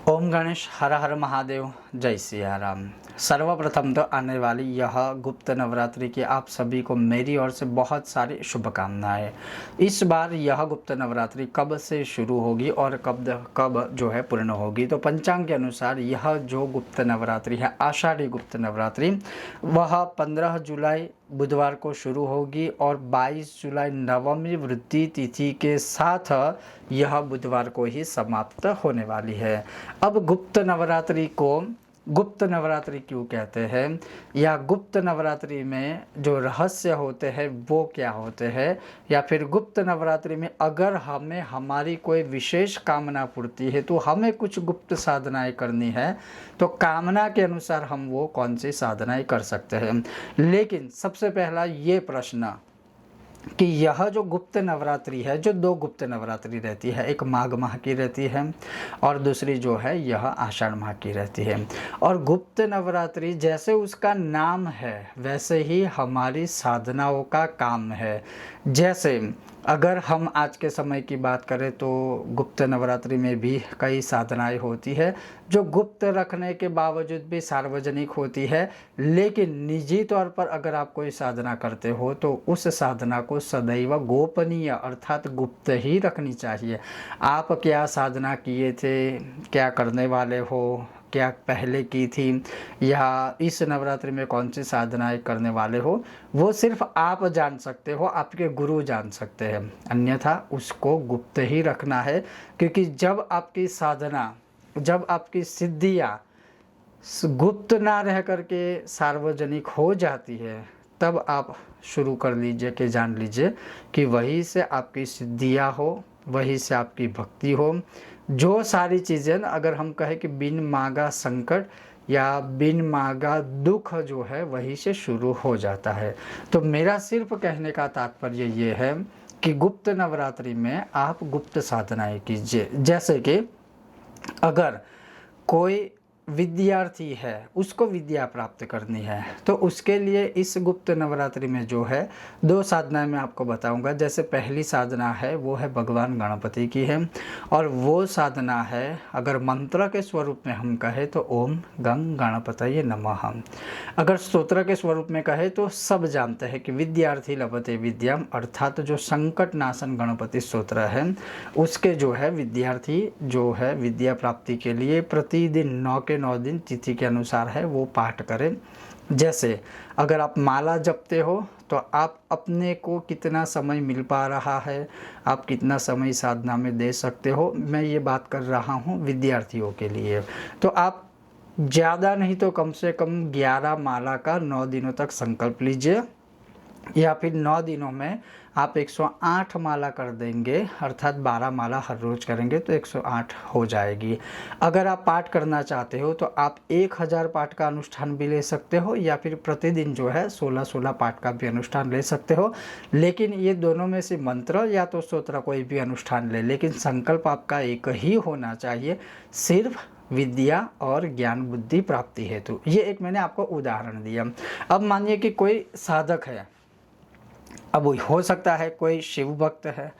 ओम गणेश हर हर महादेव जय सिया राम। सर्वप्रथम तो आने वाली यह गुप्त नवरात्रि की आप सभी को मेरी ओर से बहुत सारी शुभकामनाएं। इस बार यह गुप्त नवरात्रि कब से शुरू होगी और कब कब जो है पूर्ण होगी, तो पंचांग के अनुसार यह जो गुप्त नवरात्रि है आषाढ़ी गुप्त नवरात्रि वह 15 जुलाई बुधवार को शुरू होगी और 22 जुलाई नवमी वृद्धि तिथि के साथ यह बुधवार को ही समाप्त होने वाली है। अब गुप्त नवरात्रि को गुप्त नवरात्रि क्यों कहते हैं, या गुप्त नवरात्रि में जो रहस्य होते हैं वो क्या होते हैं, या फिर गुप्त नवरात्रि में अगर हमें हमारी कोई विशेष कामना पूर्ति है तो हमें कुछ गुप्त साधनाएं करनी है, तो कामना के अनुसार हम वो कौन सी साधनाएं कर सकते हैं। लेकिन सबसे पहला ये प्रश्न कि यह जो गुप्त नवरात्रि है, जो दो गुप्त नवरात्रि रहती है, एक माघ माह की रहती है और दूसरी जो है यह आषाढ़ माह की रहती है। और गुप्त नवरात्रि जैसे उसका नाम है वैसे ही हमारी साधनाओं का काम है। जैसे अगर हम आज के समय की बात करें तो गुप्त नवरात्रि में भी कई साधनाएं होती है जो गुप्त रखने के बावजूद भी सार्वजनिक होती है। लेकिन निजी तौर पर अगर आप कोई साधना करते हो तो उस साधना को सदैव गोपनीय अर्थात गुप्त ही रखनी चाहिए। आप क्या साधना किए थे, क्या करने वाले हो, क्या पहले की थी, या इस नवरात्रि में कौन सी साधनाएं करने वाले हो, वो सिर्फ आप जान सकते हो, आपके गुरु जान सकते हैं। अन्यथा उसको गुप्त ही रखना है, क्योंकि जब आपकी साधना, जब आपकी सिद्धियाँ गुप्त ना रह करके सार्वजनिक हो जाती है तब आप शुरू कर लीजिए कि जान लीजिए कि वहीं से आपकी सिद्धियाँ हो, वहीं से आपकी भक्ति हो। जो सारी चीज़ें अगर हम कहें कि बिन मांगा संकट या बिन मांगा दुख जो है वहीं से शुरू हो जाता है। तो मेरा सिर्फ कहने का तात्पर्य ये है कि गुप्त नवरात्रि में आप गुप्त साधनाएं कीजिए। जैसे कि अगर कोई विद्यार्थी है, उसको विद्या प्राप्त करनी है, तो उसके लिए इस गुप्त नवरात्रि में जो है दो साधनाएं मैं आपको बताऊंगा। जैसे पहली साधना है वो है भगवान गणपति की है, और वो साधना है अगर मंत्र के स्वरूप में हम कहें तो ओम गं गणपतये नमः। अगर स्तोत्र के स्वरूप में कहें तो सब जानते हैं कि विद्यार्थी लभते विद्याम, अर्थात जो संकट नाशन गणपति स्तोत्र है उसके जो है विद्यार्थी जो है विद्या प्राप्ति के लिए प्रतिदिन 9 के 9 दिन तिथि के अनुसार है वो पाठ करें। जैसे अगर आप माला जपते हो तो आप अपने को कितना समय मिल पा रहा है, आप कितना समय साधना में दे सकते हो, मैं ये बात कर रहा हूँ विद्यार्थियों के लिए। तो आप ज़्यादा नहीं तो कम से कम 11 माला का 9 दिनों तक संकल्प लीजिए, या फिर 9 दिनों में आप 108 माला कर देंगे, अर्थात 12 माला हर रोज़ करेंगे तो 108 हो जाएगी। अगर आप पाठ करना चाहते हो तो आप 1000 पाठ का अनुष्ठान भी ले सकते हो, या फिर प्रतिदिन जो है 16-16 पाठ का भी अनुष्ठान ले सकते हो। लेकिन ये दोनों में से मंत्र या तो स्तोत्र कोई भी अनुष्ठान ले, लेकिन संकल्प आपका एक ही होना चाहिए, सिर्फ विद्या और ज्ञान बुद्धि प्राप्ति हेतु। ये एक मैंने आपको उदाहरण दिया। अब मानिए कि कोई साधक है, अब हो सकता है कोई शिव भक्त है,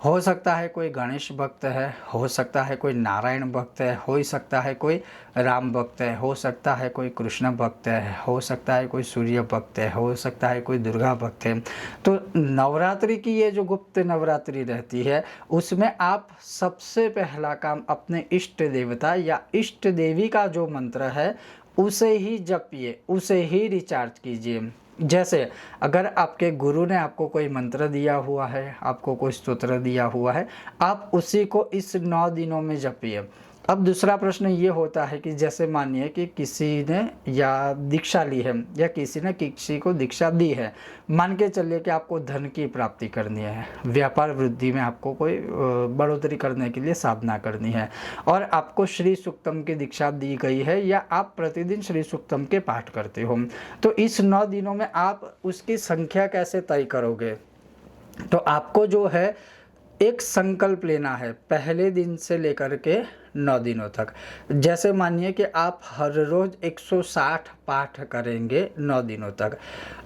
हो सकता है कोई गणेश भक्त है, हो सकता है कोई नारायण भक्त है, हो सकता है कोई राम भक्त है, हो सकता है कोई कृष्ण भक्त है, हो सकता है कोई सूर्य भक्त है, हो सकता है कोई दुर्गा भक्त है। तो नवरात्रि की ये जो गुप्त नवरात्रि रहती है उसमें आप सबसे पहला काम अपने इष्ट देवता या इष्ट देवी का जो मंत्र है उसे ही जपिए, उसे ही रिचार्ज कीजिए। जैसे अगर आपके गुरु ने आपको कोई मंत्र दिया हुआ है, आपको कोई स्तोत्र दिया हुआ है, आप उसी को इस 9 दिनों में जपिए। अब दूसरा प्रश्न ये होता है कि जैसे मानिए कि किसी ने या दीक्षा ली है या किसी ने किसी को दीक्षा दी है, मान के चलिए कि आपको धन की प्राप्ति करनी है, व्यापार वृद्धि में आपको कोई बढ़ोतरी करने के लिए साधना करनी है, और आपको श्री सूक्तम की दीक्षा दी गई है या आप प्रतिदिन श्री सूक्तम के पाठ करते हो, तो इस 9 दिनों में आप उसकी संख्या कैसे तय करोगे? तो आपको जो है एक संकल्प लेना है, पहले दिन से लेकर के 9 दिनों तक। जैसे मानिए कि आप हर रोज़ 160 पाठ करेंगे 9 दिनों तक,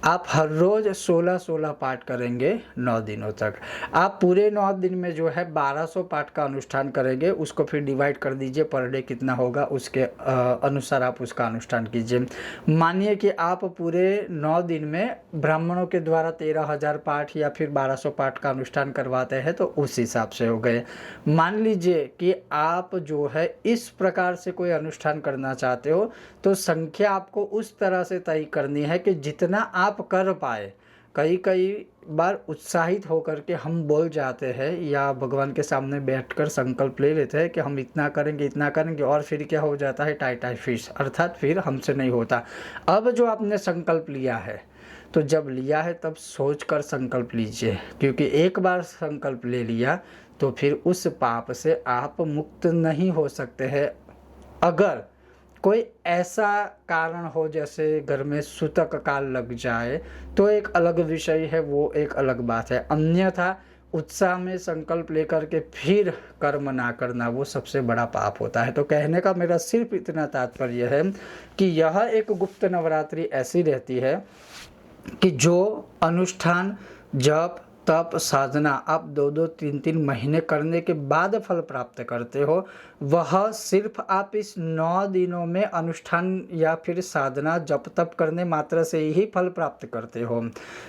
आप हर रोज़ 16-16 पाठ करेंगे 9 दिनों तक, आप पूरे 9 दिन में जो है 1200 पाठ का अनुष्ठान करेंगे। उसको फिर डिवाइड कर दीजिए पर डे कितना होगा, उसके अनुसार आप उसका अनुष्ठान कीजिए। मानिए कि आप पूरे 9 दिन में ब्राह्मणों के द्वारा 13,000 पाठ या फिर 1200 पाठ का अनुष्ठान करवाते हैं तो उस हिसाब से हो गए। मान लीजिए कि आप जो है इस प्रकार से कोई अनुष्ठान करना चाहते हो तो संख्या आपको उस तरह से तय करनी है कि जितना आप कर पाए। कई बार उत्साहित होकर के हम बोल जाते हैं या भगवान के सामने बैठकर संकल्प ले लेते हैं कि हम इतना करेंगे और फिर क्या हो जाता है, टाई फिश, अर्थात फिर हमसे नहीं होता। अब जो आपने संकल्प लिया है तो जब लिया है तब सोच कर संकल्प लीजिए, क्योंकि एक बार संकल्प ले लिया तो फिर उस पाप से आप मुक्त नहीं हो सकते हैं। अगर कोई ऐसा कारण हो जैसे घर में सूतक काल लग जाए तो एक अलग विषय है, वो एक अलग बात है। अन्यथा उत्साह में संकल्प लेकर के फिर कर्म ना करना वो सबसे बड़ा पाप होता है। तो कहने का मेरा सिर्फ इतना तात्पर्य है कि यह एक गुप्त नवरात्रि ऐसी रहती है कि जो अनुष्ठान, जप, तप, साधना आप 2-2, 3-3 महीने करने के बाद फल प्राप्त करते हो, वह सिर्फ आप इस 9 दिनों में अनुष्ठान या फिर साधना, जप, तप करने मात्र से ही फल प्राप्त करते हो।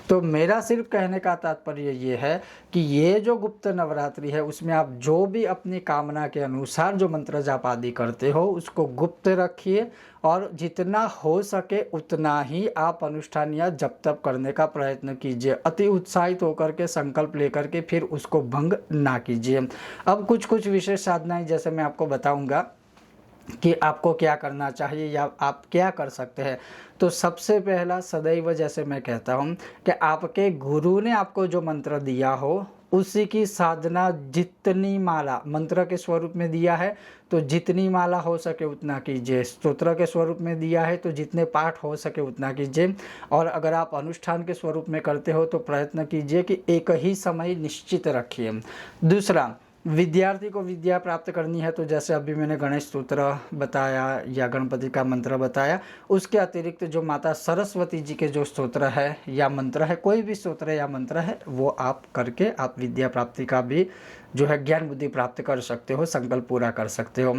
तो मेरा सिर्फ कहने का तात्पर्य ये है कि ये जो गुप्त नवरात्रि है उसमें आप जो भी अपनी कामना के अनुसार जो मंत्र जाप आदि करते हो उसको गुप्त रखिए और जितना हो सके उतना ही आप अनुष्ठान या जप तप करने का प्रयत्न कीजिए। अति उत्साहित होकर के संकल्प लेकर के फिर उसको भंग ना कीजिए। अब कुछ विशेष साधनाएं जैसे मैं आपको बताऊंगा कि आपको क्या करना चाहिए या आप क्या कर सकते हैं। तो सबसे पहला, सदैव जैसे मैं कहता हूँ कि आपके गुरु ने आपको जो मंत्र दिया हो उसी की साधना, जितनी माला मंत्र के स्वरूप में दिया है तो जितनी माला हो सके उतना कीजिए, स्तोत्र के स्वरूप में दिया है तो जितने पाठ हो सके उतना कीजिए, और अगर आप अनुष्ठान के स्वरूप में करते हो तो प्रयत्न कीजिए कि एक ही समय निश्चित रखिए। दूसरा, विद्यार्थी को विद्या प्राप्त करनी है तो जैसे अभी मैंने गणेश स्तोत्र बताया या गणपति का मंत्र बताया, उसके अतिरिक्त जो माता सरस्वती जी के जो स्तोत्र है या मंत्र है, कोई भी स्तोत्र या मंत्र है वो आप करके आप विद्या प्राप्ति का भी जो है ज्ञान बुद्धि प्राप्त कर सकते हो, संकल्प पूरा कर सकते हो।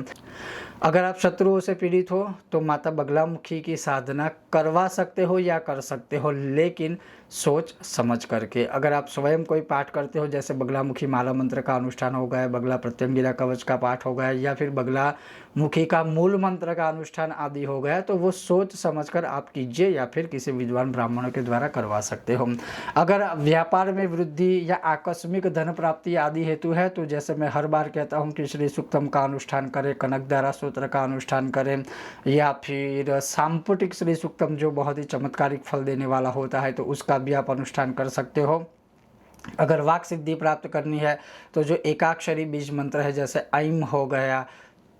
अगर आप शत्रुओं से पीड़ित हो तो माता बगलामुखी की साधना करवा सकते हो या कर सकते हो, लेकिन सोच समझ करके। अगर आप स्वयं कोई पाठ करते हो जैसे बगलामुखी माला मंत्र का अनुष्ठान हो गया, बगला प्रत्यंगिरा कवच का पाठ हो गया या फिर बगलामुखी का मूल मंत्र का अनुष्ठान आदि हो गया, तो वो सोच समझकर आप कीजिए या फिर किसी विद्वान ब्राह्मणों के द्वारा करवा सकते हो। अगर व्यापार में वृद्धि या आकस्मिक धन प्राप्ति आदि हेतु है तो जैसे मैं हर बार कहता हूँ कि श्री सूक्तम का अनुष्ठान करें, कनकधारा स्तोत्र का अनुष्ठान करें या फिर सांपुटिक श्री सूक्तम जो बहुत ही चमत्कारिक फल देने वाला होता है तो उसका भी आप अनुष्ठान कर सकते हो। अगर वाक सिद्धि प्राप्त करनी है तो जो एकाक्षरी बीज मंत्र है जैसे ऐम हो गया,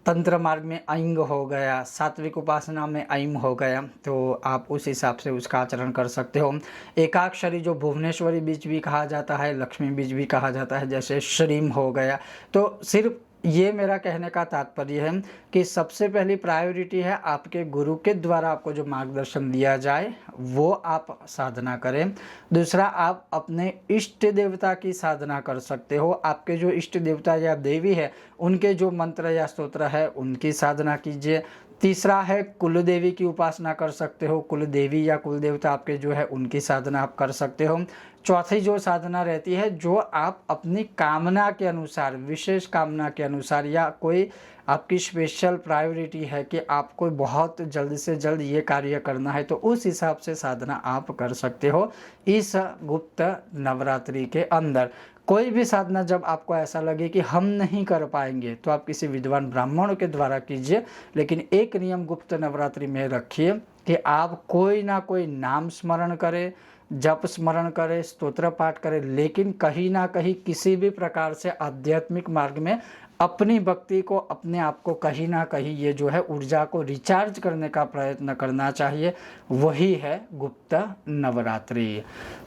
तंत्र मार्ग में ऐंग हो गया, सात्विक उपासना में ऐम हो गया, तो आप उस हिसाब से उसका आचरण कर सकते हो। एकाक्षरी जो भुवनेश्वरी बीज भी कहा जाता है, लक्ष्मी बीज भी कहा जाता है, जैसे श्रीम हो गया। तो सिर्फ ये मेरा कहने का तात्पर्य है कि सबसे पहली प्रायोरिटी है आपके गुरु के द्वारा आपको जो मार्गदर्शन दिया जाए वो आप साधना करें। दूसरा, आप अपने इष्ट देवता की साधना कर सकते हो। आपके जो इष्ट देवता या देवी है उनके जो मंत्र या स्तोत्र है उनकी साधना कीजिए। तीसरा है कुल देवी की उपासना कर सकते हो, कुल देवी या कुल देवता आपके जो है उनकी साधना आप कर सकते हो। चौथी जो साधना रहती है जो आप अपनी कामना के अनुसार, विशेष कामना के अनुसार या कोई आपकी स्पेशल प्रायोरिटी है कि आपको बहुत जल्द से जल्द ये कार्य करना है तो उस हिसाब से साधना आप कर सकते हो इस गुप्त नवरात्रि के अंदर। कोई भी साधना जब आपको ऐसा लगे कि हम नहीं कर पाएंगे तो आप किसी विद्वान ब्राह्मणों के द्वारा कीजिए, लेकिन एक नियम गुप्त नवरात्रि में रखिए कि आप कोई ना कोई नाम स्मरण करें, जप स्मरण करें, स्तोत्र पाठ करें, लेकिन कहीं ना कहीं किसी भी प्रकार से आध्यात्मिक मार्ग में अपनी भक्ति को, अपने आप को कहीं ना कहीं ये जो है ऊर्जा को रिचार्ज करने का प्रयत्न करना चाहिए। वही है गुप्त नवरात्रि।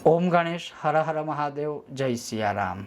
ओम गणेश, हर हर महादेव, जय सिया राम।